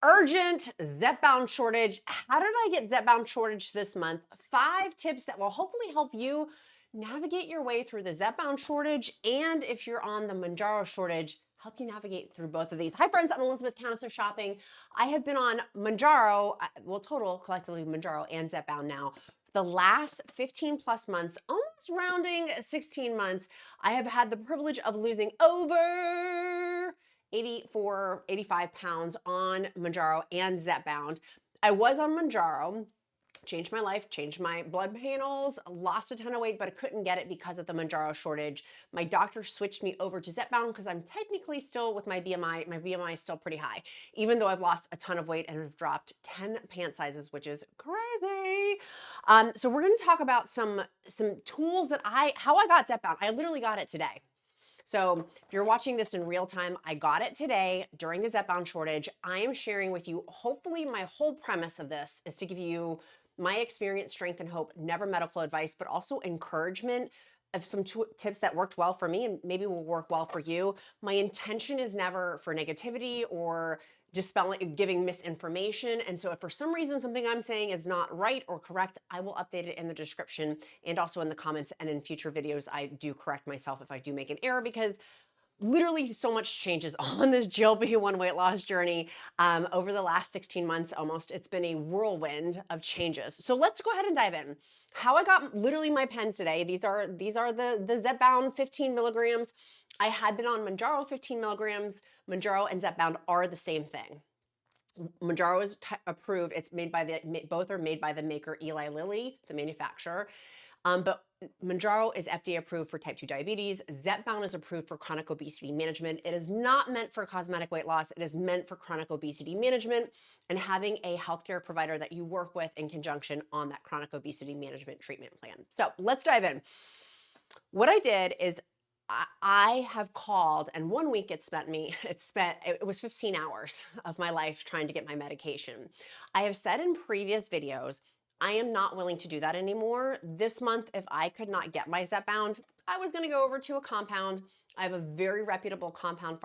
Urgent Zepbound shortage. How did I get Zepbound shortage this month? 5 tips that will hopefully help you navigate your way through the Zepbound shortage, and if you're on the Mounjaro shortage, help you navigate through both of these. Hi friends, I'm Elizabeth, Countess of Shopping. I have been on Mounjaro, well total, collectively Mounjaro and Zepbound now, for the last 15 plus months, almost rounding 16 months. I have had the privilege of losing over 84, 85 pounds on Mounjaro and Zepbound. I was on Mounjaro, changed my life, changed my blood panels, lost a ton of weight, but I couldn't get it because of the Mounjaro shortage. My doctor switched me over to Zepbound because I'm technically still with my BMI is still pretty high, even though I've lost a ton of weight and have dropped 10 pant sizes, which is crazy. So we're gonna talk about some tools that how I got Zepbound. I literally got it today. So if you're watching this in real time, I got it today during the Zepbound shortage. I am sharing with you, hopefully my whole premise of this is to give you my experience, strength, and hope, never medical advice, but also encouragement of some tips that worked well for me and maybe will work well for you. My intention is never for negativity or dispelling, giving misinformation. And so if for some reason something I'm saying is not right or correct, I will update it in the description and also in the comments, and in future videos, I do correct myself if I do make an error, because literally so much changes on this GLP-1 weight loss journey over the last 16 months almost. It's been a whirlwind of changes. So let's go ahead and dive in. How I got literally my pens today. These are the Zepbound 15 milligrams. I had been on Mounjaro 15 milligrams. Mounjaro and Zepbound are the same thing. Mounjaro is approved. It's made by both are made by the maker Eli Lilly, the manufacturer. But Mounjaro is FDA approved for type 2 diabetes. Zepbound is approved for chronic obesity management. It is not meant for cosmetic weight loss. It is meant for chronic obesity management and having a healthcare provider that you work with in conjunction on that chronic obesity management treatment plan. So let's dive in. What I did is I have called, and 1 week it was 15 hours of my life trying to get my medication. I have said in previous videos, I am not willing to do that anymore. This month, if I could not get my Zepbound, I was gonna go over to a compound. I have a very reputable compound,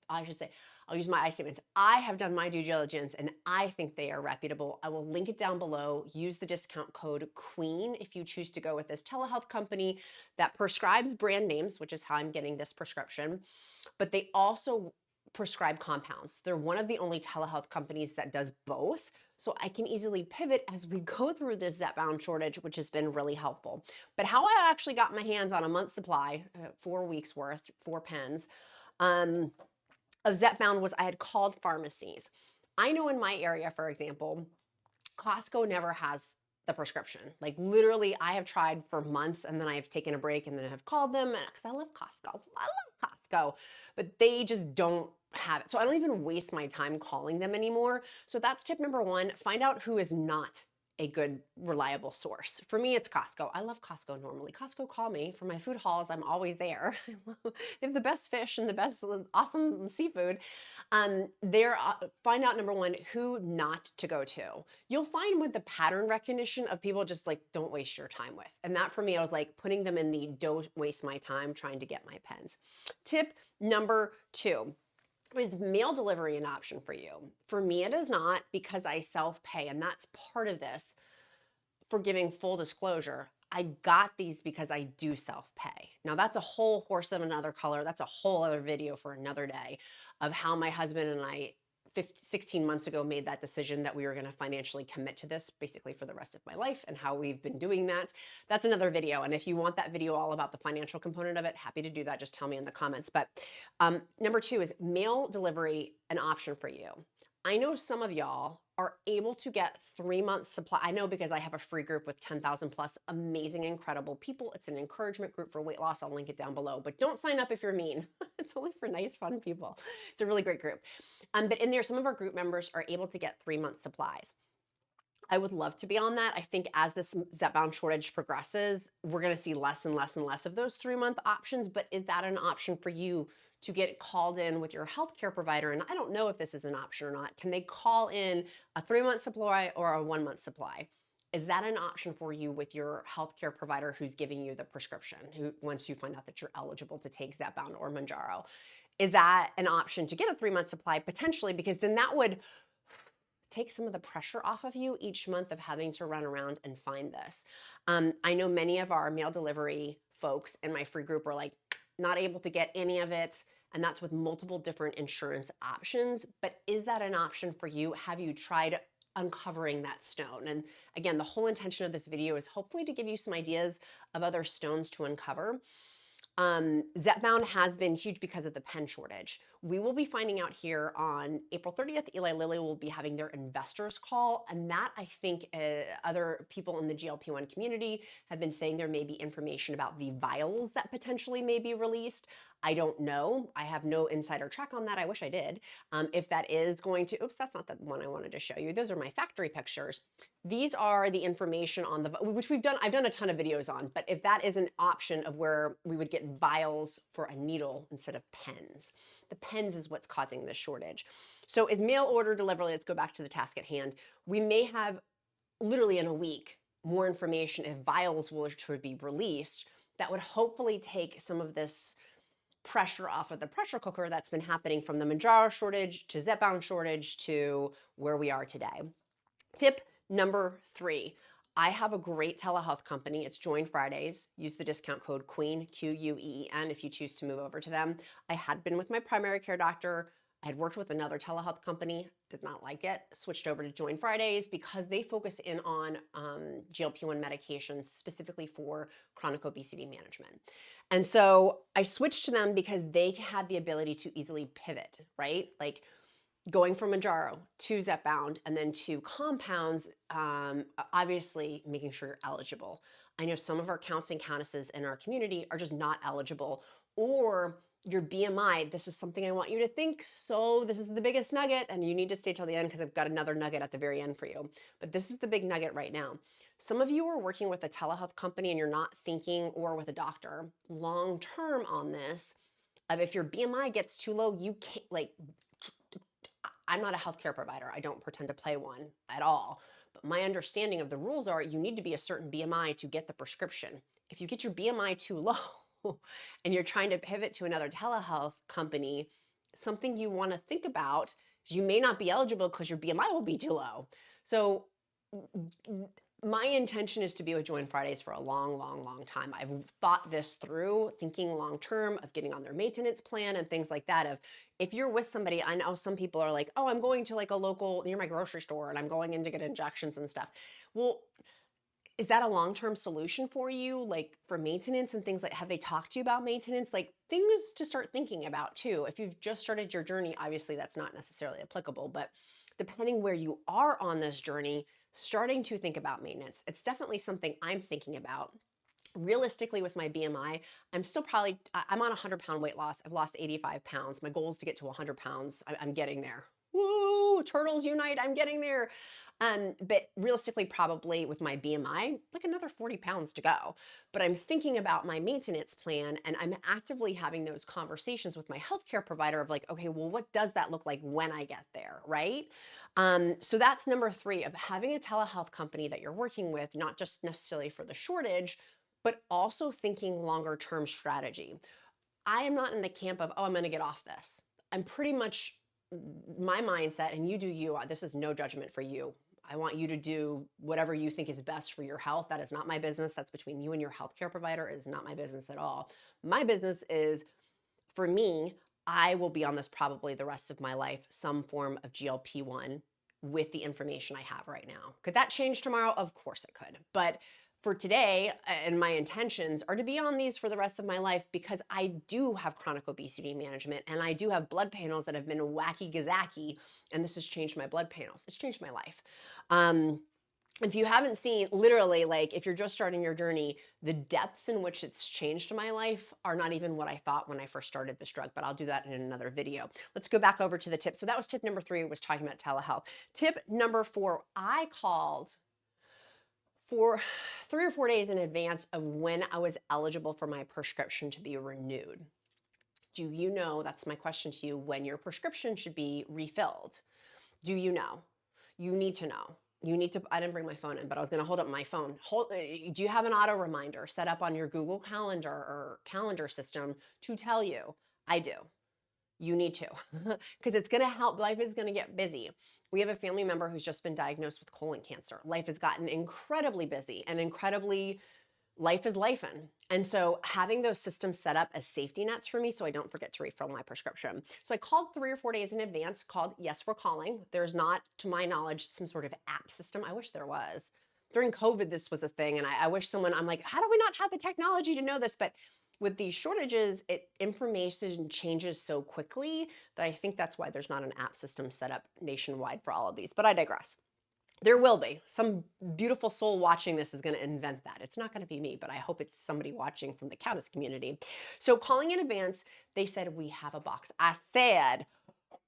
I should say, I'll use my I statements. I have done my due diligence and I think they are reputable. I will link it down below. Use the discount code QUEEN if you choose to go with this telehealth company that prescribes brand names, which is how I'm getting this prescription, but they also prescribe compounds. They're one of the only telehealth companies that does both. So I can easily pivot as we go through this Zepbound shortage, which has been really helpful. But how I actually got my hands on a month's supply, 4 weeks worth, 4 pens, of Zepbound was I had called pharmacies. I know in my area, for example, Costco never has the prescription. Like literally, I have tried for months and then I've taken a break and then I have called them because I love Costco. I love Costco, but they just don't have it. So I don't even waste my time calling them anymore. So that's tip number 1. Find out who is not a good, reliable source. For me, it's Costco. I love Costco normally. Costco, call me for my food hauls. I'm always there. They have the best fish and the best awesome seafood. Find out, number 1, who not to go to. You'll find with the pattern recognition of people just like, don't waste your time with. And that for me, I was like putting them in the don't waste my time trying to get my pens. Tip number 2. Is mail delivery an option for you? For me, it is not, because I self-pay, and that's part of this. For giving full disclosure, I got these because I do self-pay. Now that's a whole horse of another color. That's a whole other video for another day of how my husband and I 16 months ago made that decision that we were going to financially commit to this basically for the rest of my life, and how we've been doing that. That's another video. And if you want that video all about the financial component of it, happy to do that. Just tell me in the comments. But number 2 is mail delivery an option for you? I know some of y'all are able to get 3 months supply. I know because I have a free group with 10,000 plus amazing, incredible people. It's an encouragement group for weight loss. I'll link it down below, but don't sign up if you're mean. It's only for nice, fun people. It's a really great group. But in there, some of our group members are able to get 3 month supplies. I would love to be on that. I think as this Zepbound shortage progresses, we're going to see less and less and less of those 3 month options. But is that an option for you to get called in with your healthcare provider? And I don't know if this is an option or not. Can they call in a 3 month supply or a 1 month supply? Is that an option for you with your healthcare provider who's giving you the prescription, who once you find out that you're eligible to take Zepbound or Mounjaro? Is that an option to get a 3 month supply? Potentially, because then that would take some of the pressure off of you each month of having to run around and find this. I know many of our mail delivery folks in my free group are like not able to get any of it, and that's with multiple different insurance options. But is that an option for you? Have you tried uncovering that stone? And again, the whole intention of this video is hopefully to give you some ideas of other stones to uncover. Zepbound has been huge because of the pen shortage. We will be finding out here on April 30th, Eli Lilly will be having their investors call. And that, I think, other people in the GLP-1 community have been saying there may be information about the vials that potentially may be released. I don't know. I have no insider track on that. I wish I did. If that is going to, oops, that's not the one I wanted to show you. Those are my factory pictures. These are the information on the, which I've done a ton of videos on, but if that is an option of where we would get vials for a needle instead of pens. The pens is what's causing the shortage. So is mail order delivery, let's go back to the task at hand. We may have literally in a week more information if vials will be released that would hopefully take some of this pressure off of the pressure cooker that's been happening from the Mounjaro shortage to Zepbound shortage to where we are today. Tip number 3, I have a great telehealth company. It's Join Fridays. Use the discount code QUEEN, Q-U-E-E-N, if you choose to move over to them. I had been with my primary care doctor. I had worked with another telehealth company, did not like it, switched over to Join Fridays because they focus in on GLP-1 medications specifically for chronic obesity management. And so I switched to them because they have the ability to easily pivot, right? Like going from Mounjaro to Zepbound and then to compounds, obviously making sure you're eligible. I know some of our counts and countesses in our community are just not eligible, or your BMI, this is something I want you to think. So this is the biggest nugget, and you need to stay till the end because I've got another nugget at the very end for you. But this is the big nugget right now. Some of you are working with a telehealth company and you're not thinking, or with a doctor, long-term on this, of if your BMI gets too low, you can't, like, I'm not a healthcare provider. I don't pretend to play one at all. But my understanding of the rules are you need to be a certain BMI to get the prescription. If you get your BMI too low and you're trying to pivot to another telehealth company, something you want to think about is you may not be eligible because your BMI will be too low. So my intention is to be with Join Fridays for a long, long, long time. I've thought this through, thinking long term of getting on their maintenance plan and things like that. Of if you're with somebody, I know some people are like, oh, I'm going to like a local near my grocery store and I'm going in to get injections and stuff. Well, is that a long-term solution for you? Like for maintenance and things like, have they talked to you about maintenance? Like things to start thinking about too. If you've just started your journey, obviously that's not necessarily applicable, but depending where you are on this journey, starting to think about maintenance. It's definitely something I'm thinking about. Realistically, with my BMI, I'm still probably, I'm on a 100-pound weight loss. I've lost 85 pounds. My goal is to get to 100 pounds. I'm getting there. Woo, turtles unite, I'm getting there. But realistically, probably with my BMI, like another 40 pounds to go. But I'm thinking about my maintenance plan and I'm actively having those conversations with my healthcare provider of like, okay, well, what does that look like when I get there, right? So that's number 3 of having a telehealth company that you're working with, not just necessarily for the shortage, but also thinking longer term strategy. I am not in the camp of, oh, I'm going to get off this. I'm pretty much my mindset, and you do you. This is no judgment for you. I want you to do whatever you think is best for your health. That is not my business. That's between you and your healthcare provider. It is not my business at all. My business is, for me, I will be on this probably the rest of my life, some form of GLP-1 with the information I have right now. Could that change tomorrow? Of course it could. But for today, and my intentions are to be on these for the rest of my life because I do have chronic obesity management and I do have blood panels that have been wacky gazaki, and this has changed my blood panels. It's changed my life. If you haven't seen, literally, like if you're just starting your journey, the depths in which it's changed my life are not even what I thought when I first started this drug, but I'll do that in another video. Let's go back over to the tip. So that was tip number 3, was talking about telehealth. Tip number 4, I called for 3 or 4 days in advance of when I was eligible for my prescription to be renewed. Do you know, that's my question to you, when your prescription should be refilled? Do you know? You need to know. You need to, I didn't bring my phone in, but I was gonna hold up my phone. Do you have an auto reminder set up on your Google Calendar or calendar system to tell you? I do. You need to, because it's going to help. Life is going to get busy. We have a family member who's just been diagnosed with colon cancer. Life has gotten incredibly busy and incredibly, life is lifing. And so having those systems set up as safety nets for me so I don't forget to refill my prescription. So I called 3 or 4 days in advance, called Yes, We're Calling. There's not, to my knowledge, some sort of app system. I wish there was. During COVID, this was a thing. And I wish someone, I'm like, how do we not have the technology to know this? But with these shortages, information changes so quickly that I think that's why there's not an app system set up nationwide for all of these. But I digress. There will be. Some beautiful soul watching this is going to invent that. It's not going to be me, but I hope it's somebody watching from the Countess community. So calling in advance, they said, we have a box. I said,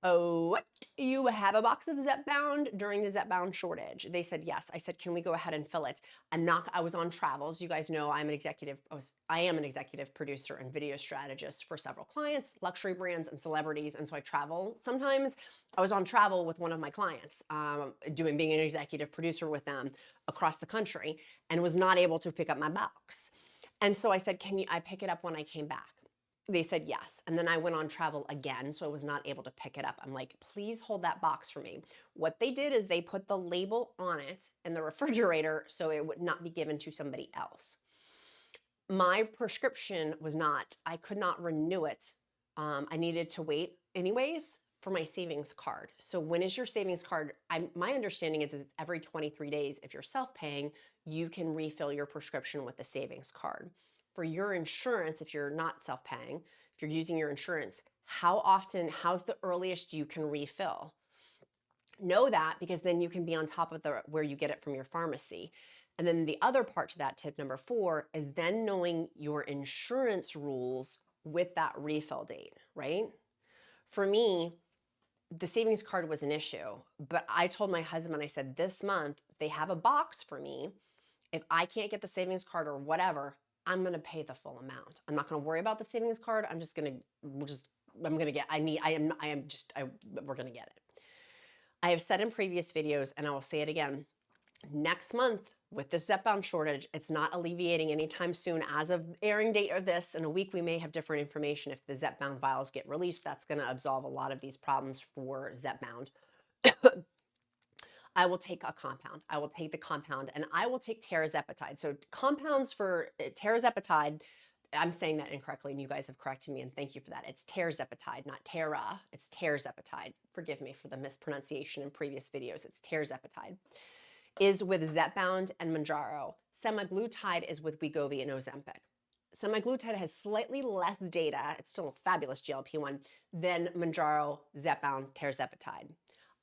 oh, what? You have a box of Zepbound during the Zepbound shortage? They said yes. I said, can we go ahead and fill it? I was on travels. You guys know I am an executive producer and video strategist for several clients, luxury brands and celebrities. And so I travel sometimes. I was on travel with one of my clients, being an executive producer with them across the country, and was not able to pick up my box. And so I said, I pick it up when I came back? They said yes. And then I went on travel again, so I was not able to pick it up. I'm like, please hold that box for me. What they did is they put the label on it in the refrigerator so it would not be given to somebody else. My prescription was not, I could not renew it. I needed to wait anyways for my savings card. So when is your savings card? My understanding is it's every 23 days. If you're self-paying, you can refill your prescription with the savings card. For your insurance, if you're not self-paying, if you're using your insurance, how's the earliest you can refill? Know that, because then you can be on top of where you get it from your pharmacy. And then the other part to that, tip number 4, is then knowing your insurance rules with that refill date, right? For me, the savings card was an issue, but I told my husband, I said, this month they have a box for me. If I can't get the savings card or whatever, I'm going to pay the full amount. I'm not going to worry about the savings card. We're going to get it. I have said in previous videos, and I will say it again, next month with the Zepbound shortage, it's not alleviating anytime soon. As of airing date of this, in a week, we may have different information. If the Zepbound vials get released, that's going to absolve a lot of these problems for Zepbound. I will take a compound. I will take the compound, and I will take tirzepatide. So compounds for tirzepatide, I'm saying that incorrectly, and you guys have corrected me, and thank you for that. It's tirzepatide, not Tara. It's tirzepatide. Forgive me for the mispronunciation in previous videos. It's tirzepatide. Is with Zepbound and Mounjaro. Semaglutide is with WEGOVY and Ozempic. Semaglutide has slightly less data, it's still a fabulous GLP-1, than Mounjaro, Zepbound, tirzepatide.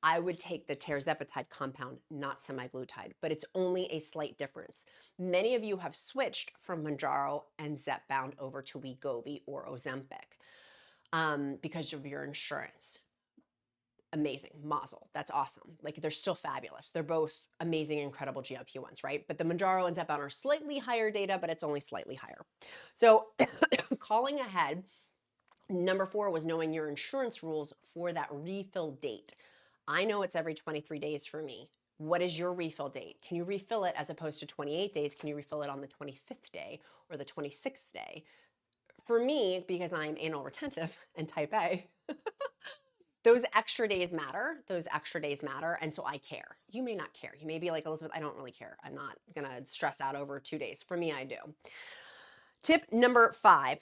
I would take the tirzepatide compound, not semaglutide, but it's only a slight difference. Many of you have switched from Mounjaro and Zepbound over to WEGOVY or Ozempic because of your insurance. Amazing, mazel, that's awesome. Like, they're still fabulous. They're both amazing, incredible GLP-1s, right? But the Mounjaro and Zepbound are slightly higher data, but it's only slightly higher. So calling ahead, number 4 was knowing your insurance rules for that refill date. I know it's every 23 days for me. What is your refill date? Can you refill it as opposed to 28 days? Can you refill it on the 25th day or the 26th day? For me, because I'm anal retentive and type A, those extra days matter. And so I care. You may not care. You may be like, Elizabeth, I don't really care. I'm not going to stress out over 2 days. For me, I do. Tip number 5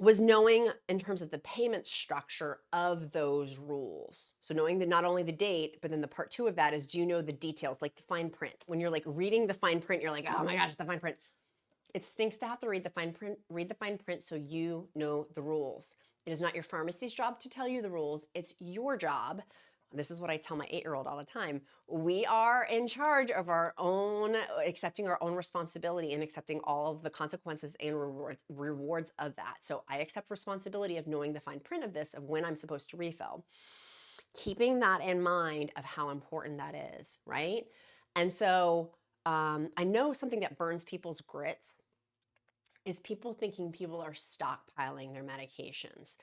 was knowing in terms of the payment structure of those rules. So knowing that not only the date, but then the part 2 of that is, do you know the details, like the fine print? When you're like reading the fine print, you're like, oh my gosh, the fine print. It stinks to have to read the fine print so you know the rules. It is not your pharmacy's job to tell you the rules. It's your job. This is what I tell my 8-year-old all the time. We are in charge of accepting our own responsibility and accepting all of the consequences and rewards of that. So I accept responsibility of knowing the fine print of this, of when I'm supposed to refill. Keeping that in mind of how important that is, right? And so I know something that burns people's grits is people thinking people are stockpiling their medications.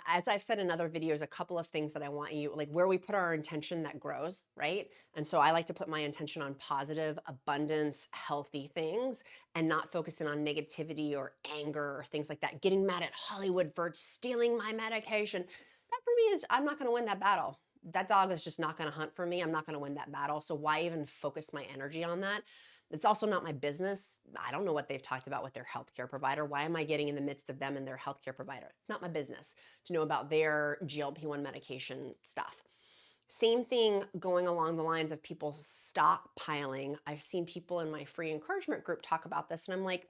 as I've said in other videos, a couple of things that I want you, like where we put our intention that grows, right? And so I like to put my intention on positive, abundance, healthy things and not focusing on negativity or anger or things like that. Getting mad at Hollywood for stealing my medication. That for me is, I'm not going to win that battle. That dog is just not going to hunt for me. I'm not going to win that battle. So why even focus my energy on that? It's also not my business. I don't know what they've talked about with their healthcare provider. Why am I getting in the midst of them and their healthcare provider? It's not my business to know about their GLP-1 medication stuff. Same thing going along the lines of people stockpiling. I've seen people in my free encouragement group talk about this, and I'm like,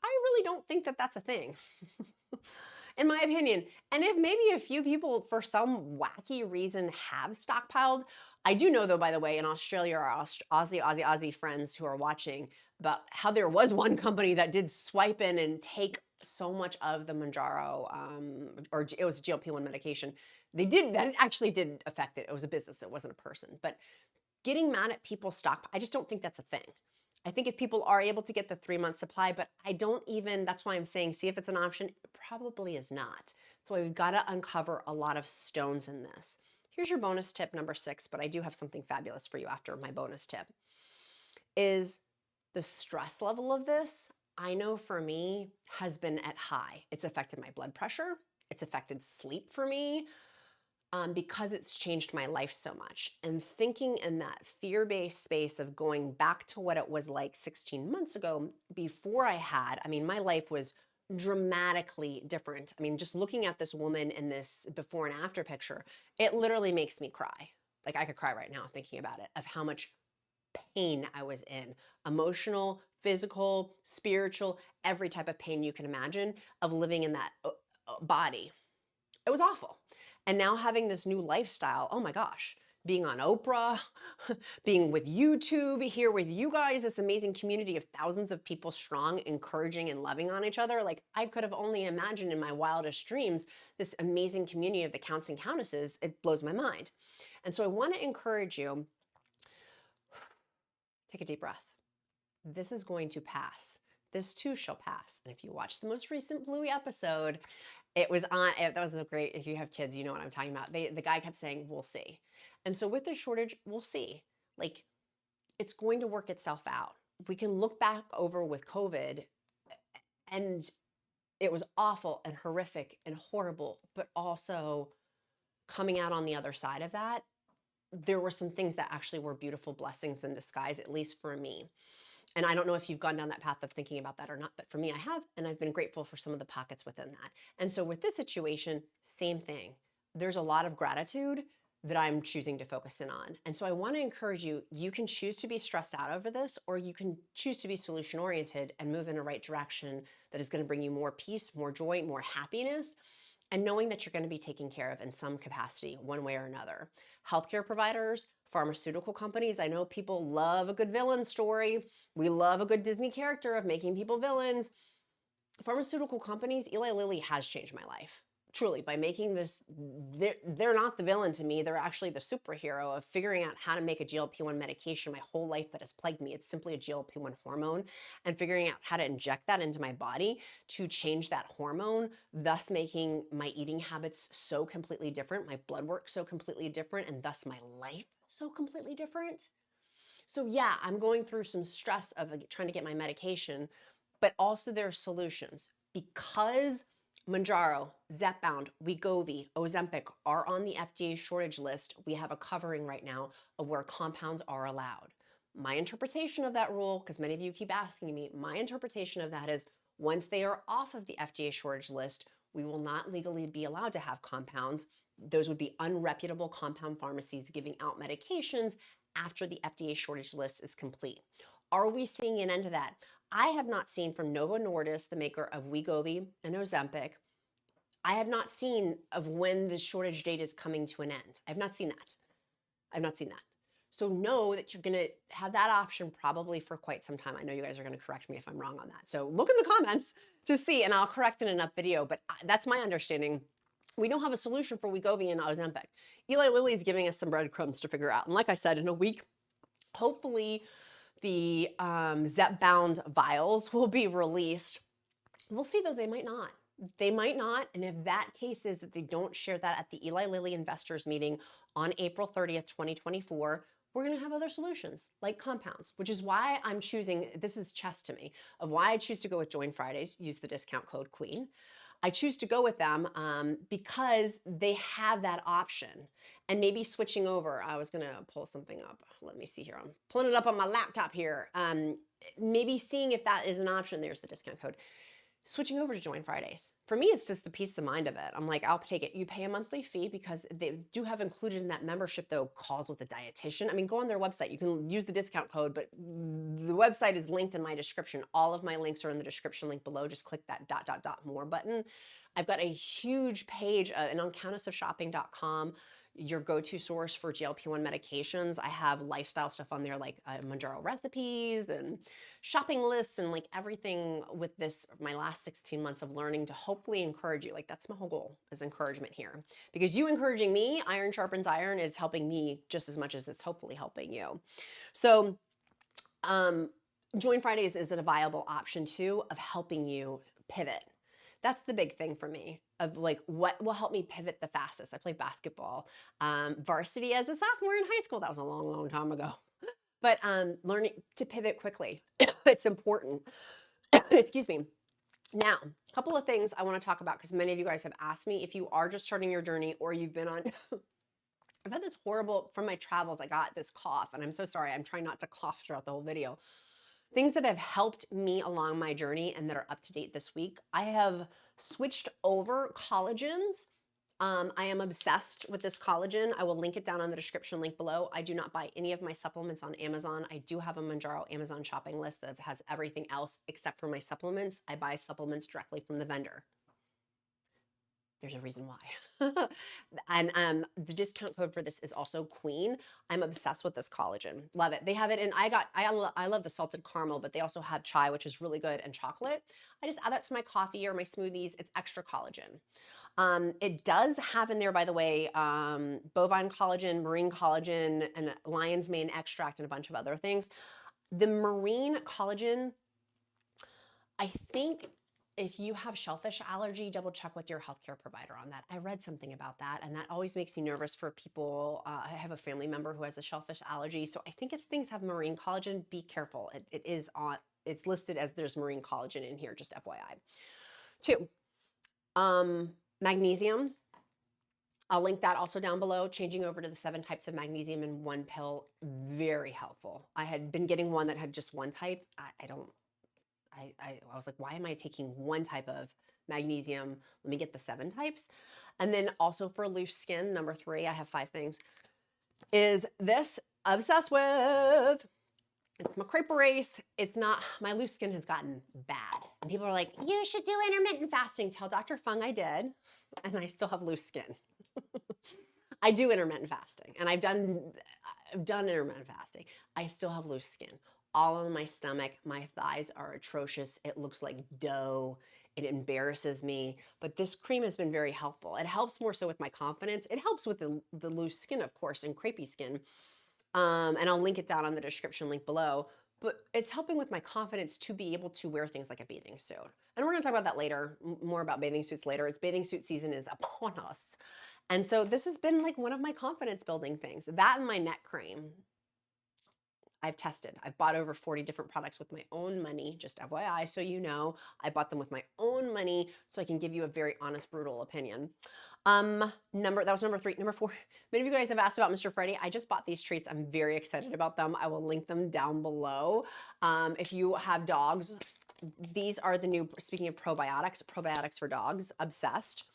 I really don't think that that's a thing. In my opinion. And if maybe a few people for some wacky reason have stockpiled, I do know though, by the way, in Australia, our Aussie friends who are watching, about how there was one company that did swipe in and take so much of the Mounjaro, or it was GLP-1 medication. That actually did affect it. It was a business, it wasn't a person. But getting mad at people's stock, I just don't think that's a thing. I think if people are able to get the 3-month supply, but I don't even, that's why I'm saying, see if it's an option. It probably is not. So we've got to uncover a lot of stones in this. Here's your bonus tip number 6, but I do have something fabulous for you after my bonus tip, is the stress level of this, I know for me, has been at high. It's affected my blood pressure. It's affected sleep for me. Because it's changed my life so much. And thinking in that fear-based space of going back to what it was like 16 months ago before I mean, my life was dramatically different. I mean, just looking at this woman in this before and after picture, it literally makes me cry. Like I could cry right now thinking about it, of how much pain I was in, emotional, physical, spiritual, every type of pain you can imagine of living in that body. It was awful. And now having this new lifestyle, oh my gosh, being on Oprah, being with YouTube, here with you guys, this amazing community of thousands of people strong, encouraging and loving on each other. Like I could have only imagined in my wildest dreams, this amazing community of the Counts and Countesses. It blows my mind. And so I want to encourage you, take a deep breath. This is going to pass. This too shall pass. And if you watch the most recent Bluey episode, it was on, that was great. If you have kids, you know what I'm talking about. The guy kept saying, we'll see. And so with the shortage, we'll see. Like, it's going to work itself out. We can look back over with COVID and it was awful and horrific and horrible, but also coming out on the other side of that, there were some things that actually were beautiful blessings in disguise, at least for me. And I don't know if you've gone down that path of thinking about that or not, but for me, I have, and I've been grateful for some of the pockets within that. And so with this situation, same thing. There's a lot of gratitude that I'm choosing to focus in on. And so I want to encourage you, you can choose to be stressed out over this, or you can choose to be solution oriented and move in a right direction that is going to bring you more peace, more joy, more happiness, and knowing that you're going to be taken care of in some capacity, one way or another. Healthcare providers, pharmaceutical companies, I know people love a good villain story. We love a good Disney character of making people villains. Pharmaceutical companies, Eli Lilly has changed my life. Truly, by making this, they're not the villain to me. They're actually the superhero of figuring out how to make a GLP-1 medication my whole life that has plagued me. It's simply a GLP-1 hormone, and figuring out how to inject that into my body to change that hormone, thus making my eating habits so completely different, my blood work so completely different, and thus my life so completely different. So yeah, I'm going through some stress of trying to get my medication, but also there's solutions. Because Mounjaro, Zepbound, WEGOVY, Ozempic are on the FDA shortage list, we have a covering right now of where compounds are allowed. My interpretation of that rule, because many of you keep asking me, my interpretation of that is once they are off of the FDA shortage list, we will not legally be allowed to have compounds. Those would be unreputable compound pharmacies giving out medications after the FDA shortage list is complete. Are we seeing an end to that? I have not seen from Novo Nordisk, the maker of WEGOVY and Ozempic, I have not seen of when the shortage date is coming to an end. I've not seen that. I've not seen that. So know that you're going to have that option probably for quite some time. I know you guys are going to correct me if I'm wrong on that. So look in the comments to see, and I'll correct in an up video, but that's my understanding. We don't have a solution for WEGOVY and Ozempic. Eli Lilly is giving us some breadcrumbs to figure out. And like I said, in a week, hopefully the Zepbound vials will be released. We'll see though, they might not. They might not. And if that case is that they don't share that at the Eli Lilly investors meeting on April 30th, 2024, we're going to have other solutions like compounds, which is why I'm choosing, this is chess to me, of why I choose to go with Join Fridays, use the discount code QUEEN. I choose to go with them because they have that option. And maybe switching over, I was gonna pull something up. Let me see here. I'm pulling it up on my laptop here. Maybe seeing if that is an option. There's the discount code. Switching over to Join Fridays. For me, it's just the peace of mind of it. I'm like, I'll take it. You pay a monthly fee because they do have included in that membership, though, calls with a dietitian. I mean, go on their website. You can use the discount code, but the website is linked in my description. All of my links are in the description link below. Just click that ... more button. I've got a huge page, and on countessofshopping.com, your go-to source for GLP-1 medications. I have lifestyle stuff on there like Mounjaro recipes and shopping lists and like everything with this, my last 16 months of learning to hopefully encourage you. Like that's my whole goal, is encouragement here. Because you encouraging me, iron sharpens iron, is helping me just as much as it's hopefully helping you. So Join Fridays is a viable option too of helping you pivot. That's the big thing for me, of like what will help me pivot the fastest. I played basketball, varsity as a sophomore in high school. That was a long, long time ago. But learning to pivot quickly, it's important. Excuse me. Now, a couple of things I want to talk about because many of you guys have asked me if you are just starting your journey or you've been on. I've had this horrible, from my travels, I got this cough, and I'm so sorry. I'm trying not to cough throughout the whole video. Things that have helped me along my journey and that are up to date this week. I have switched over collagens. I am obsessed with this collagen. I will link it down on the description link below. I do not buy any of my supplements on Amazon. I do have a Mounjaro Amazon shopping list that has everything else except for my supplements. I buy supplements directly from the vendor. There's a reason why. And the discount code for this is also QUEEN. I'm obsessed with this collagen. Love it. They have it in, I love the salted caramel, but they also have chai, which is really good, and chocolate. I just add that to my coffee or my smoothies. It's extra collagen. It does have in there, by the way, bovine collagen, marine collagen, and lion's mane extract, and a bunch of other things. The marine collagen, I think if you have shellfish allergy, double check with your healthcare provider on that. I read something about that, and that always makes me nervous for people. I have a family member who has a shellfish allergy, so I think if things have marine collagen, be careful. It is on, it's listed as there's marine collagen in here, just FYI. 2, magnesium. I'll link that also down below. Changing over to the 7 types of magnesium in one pill, very helpful. I had been getting one that had just one type. I was like, why am I taking one type of magnesium? Let me get the 7 types. And then also for loose skin, number 3, I have 5 things, is this, obsessed with. It's my crepe erase. It's not, my loose skin has gotten bad. And people are like, you should do intermittent fasting. Tell Dr. Fung I did, and I still have loose skin. I do intermittent fasting, and I've done intermittent fasting. I still have loose skin. All on my stomach, my thighs are atrocious. It looks like dough. It embarrasses me. But this cream has been very helpful. It helps more so with my confidence. It helps with the loose skin, of course, and crepey skin. And I'll link it down on the description link below. But it's helping with my confidence to be able to wear things like a bathing suit. And we're going to talk about that later, more about bathing suits later. It's bathing suit season is upon us. And so this has been like one of my confidence building things. That and my neck cream. I've tested. I've bought over 40 different products with my own money, just FYI, so you know. I bought them with my own money so I can give you a very honest, brutal opinion. That was number 3. Number 4, many of you guys have asked about Mr. Freddy. I just bought these treats. I'm very excited about them. I will link them down below. If you have dogs, these are the new, speaking of probiotics for dogs, obsessed.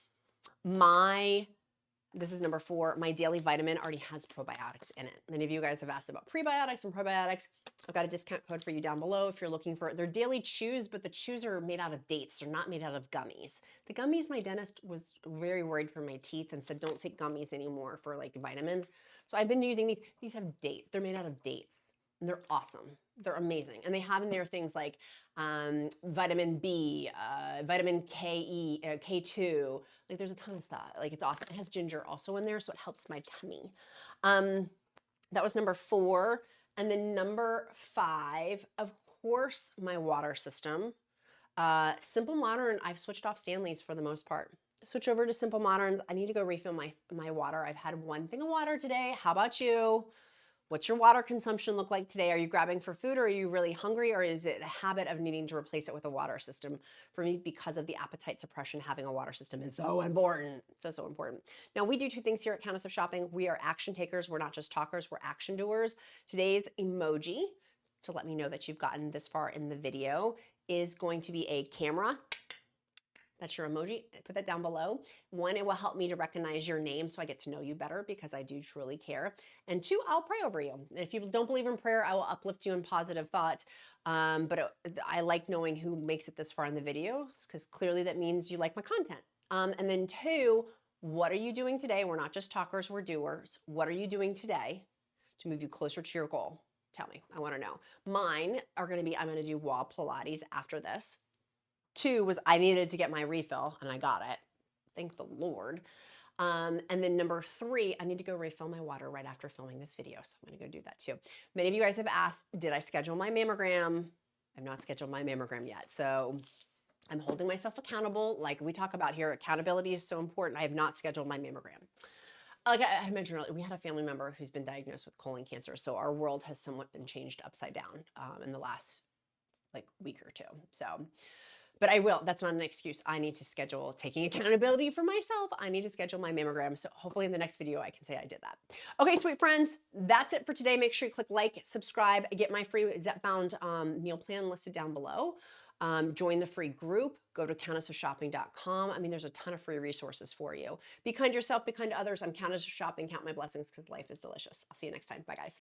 This is number 4. My daily vitamin already has probiotics in it. Many of you guys have asked about prebiotics and probiotics. I've got a discount code for you down below if you're looking for it. They're daily chews, but the chews are made out of dates. They're not made out of gummies. The gummies, my dentist was very worried for my teeth and said, don't take gummies anymore for like vitamins. So I've been using these. These have dates. They're made out of dates. And they're awesome. They're amazing. And they have in there things like vitamin B, vitamin K2. Like there's a ton of stuff. Like it's awesome. It has ginger also in there, so it helps my tummy. That was number 4. And then number 5, of course, my water system. Simple Modern, I've switched off Stanley's for the most part. Switch over to Simple Moderns. I need to go refill my water. I've had one thing of water today. How about you? What's your water consumption look like today? Are you grabbing for food, or are you really hungry, or is it a habit of needing to replace it with a water system? For me, because of the appetite suppression, having a water system is so important. So important. Now, we do two things here at Countess of Shopping. We are action takers. We're not just talkers, we're action doers. Today's emoji, to let me know that you've gotten this far in the video, is going to be a camera. That's your emoji. Put that down below. One, it will help me to recognize your name so I get to know you better because I do truly care. And two, I'll pray over you. If you don't believe in prayer, I will uplift you in positive thought. I like knowing who makes it this far in the videos because clearly that means you like my content. And then two, what are you doing today? We're not just talkers, we're doers. What are you doing today to move you closer to your goal? Tell me, I want to know. Mine are going to be, I'm going to do wall Pilates after this. Two was I needed to get my refill, and I got it. Thank the Lord. And then number three, I need to go refill my water right after filming this video. So I'm going to go do that too. Many of you guys have asked, did I schedule my mammogram? I've not scheduled my mammogram yet. So I'm holding myself accountable. Like we talk about here, accountability is so important. I have not scheduled my mammogram. Like I mentioned earlier, we had a family member who's been diagnosed with colon cancer. So our world has somewhat been changed upside down in the last week or two. So, but I will, that's not an excuse. I need to schedule taking accountability for myself. I need to schedule my mammogram. So hopefully in the next video, I can say I did that. Okay, sweet friends, that's it for today. Make sure you click like, subscribe, get my free Zepbound meal plan listed down below. Join the free group, go to countessofshopping.com. I mean, there's a ton of free resources for you. Be kind to yourself, be kind to others. I'm Countess of Shopping, count my blessings because life is delicious. I'll see you next time. Bye guys.